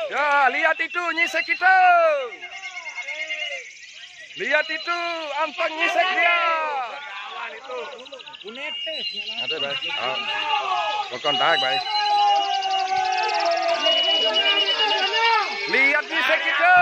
Ya, lihat itu nyisek itu. Lihat itu, Anton nyisek dia. Ada, Bay. Oh, kontak, Bay. Lihat nyisek itu.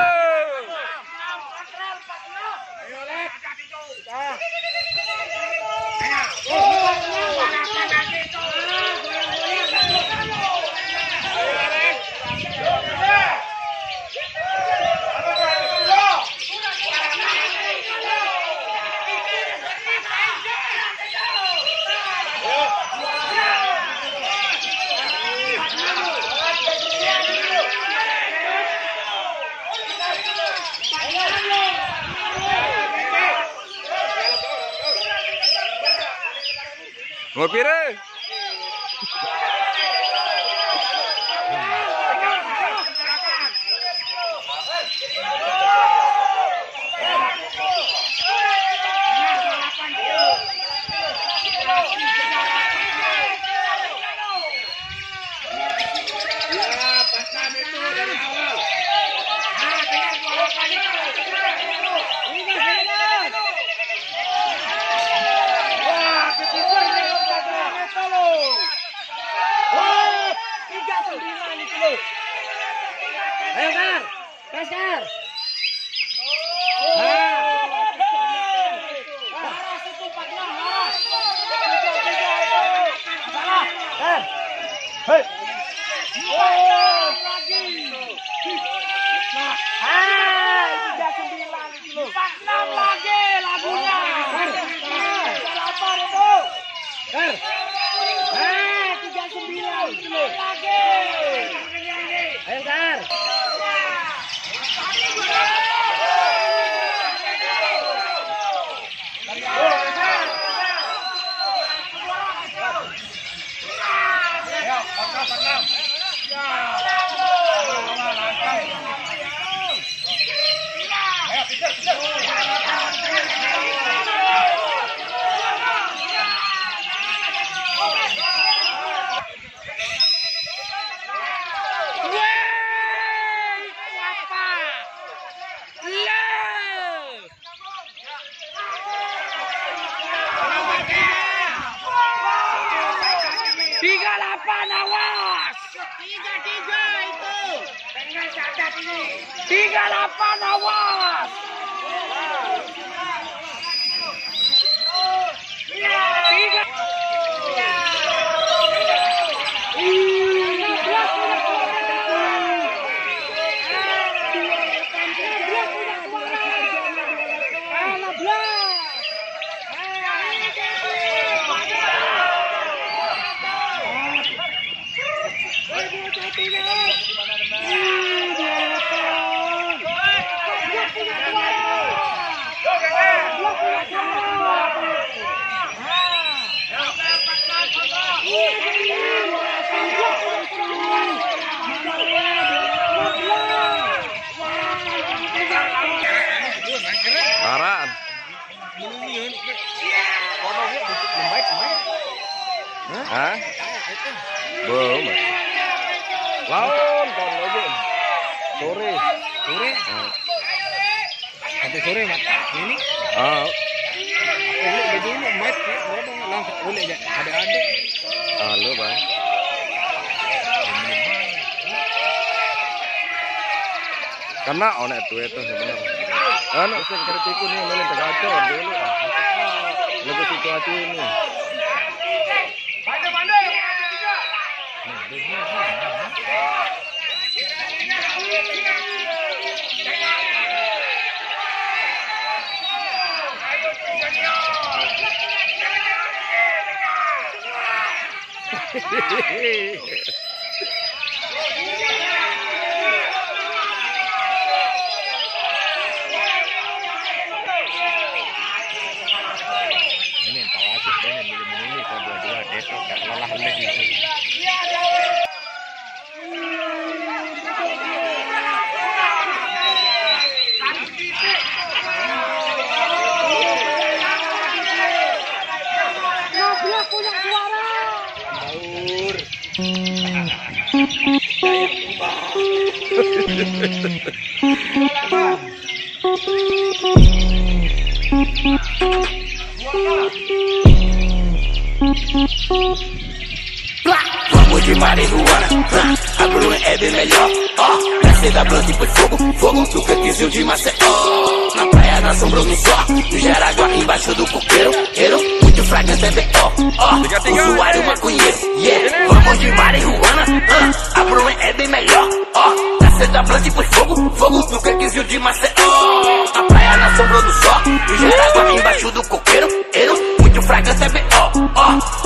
Ngopi re. Ayo, Kar. Kasar. Hei. Itu 46 lagi lagunya. 38 itu. Kar. 39 itu lagi. Ayo, Kar. Awas. 33 itu. Dengan catat ini. 38 awas. 38. Belum, Mas. Lawan tahun lagi. Sore. Sore. Sampai sore, Mak. Ini. Boleh begini, Mat. Langsung boleh aja. Ada. Halo, Bang. Karena onek itu sebenarnya. Anak saya kritiku nih malah terkacau dulu. Lagu situasi ini. Ini tawasit dan ini kedua-dua desok tak lelah lagi. Vamos de marihuana, a Bruna é bem melhor. Nascer da Blanca e põe fogo no canquezinho de Maceió. Na praia da Sombra no sol, no Jaraguá embaixo do coqueiro. Muito fragrante é B.O. Usuário maconheiro, yeah. Vamos de marihuana, a Bruna é bem melhor. Nascer da Blanca e põe fogo no canquezinho de Maceió. Na praia da Sombra no sol, no Jaraguá embaixo do coqueiro. Muito fragrante é B.O.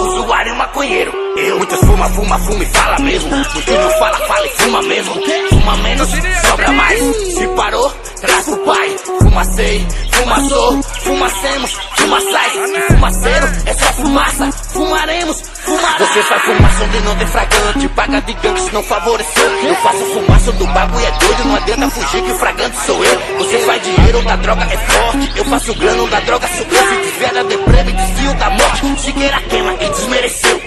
Usuário maconheiro. Muitos fuma e fala mesmo. Muitos não fala e fuma mesmo. Fuma menos, sobra mais. Se parou, traz pro pai. Fumacei, fumaçou, fumacemos, fumaçais. Fumaceiro é só fumaça. Fumaremos, fumará. Você faz fumaça onde não tem fragante. Paga de gangue se não favoreceu. Eu faço fumaça do bagulho é doido. Não adianta fugir que o fragante sou eu. Você faz dinheiro onde a droga é forte. Eu faço grana onde a droga sou eu. Se desvia da deprê, me desvio da morte. Siqueira queima e desmereceu.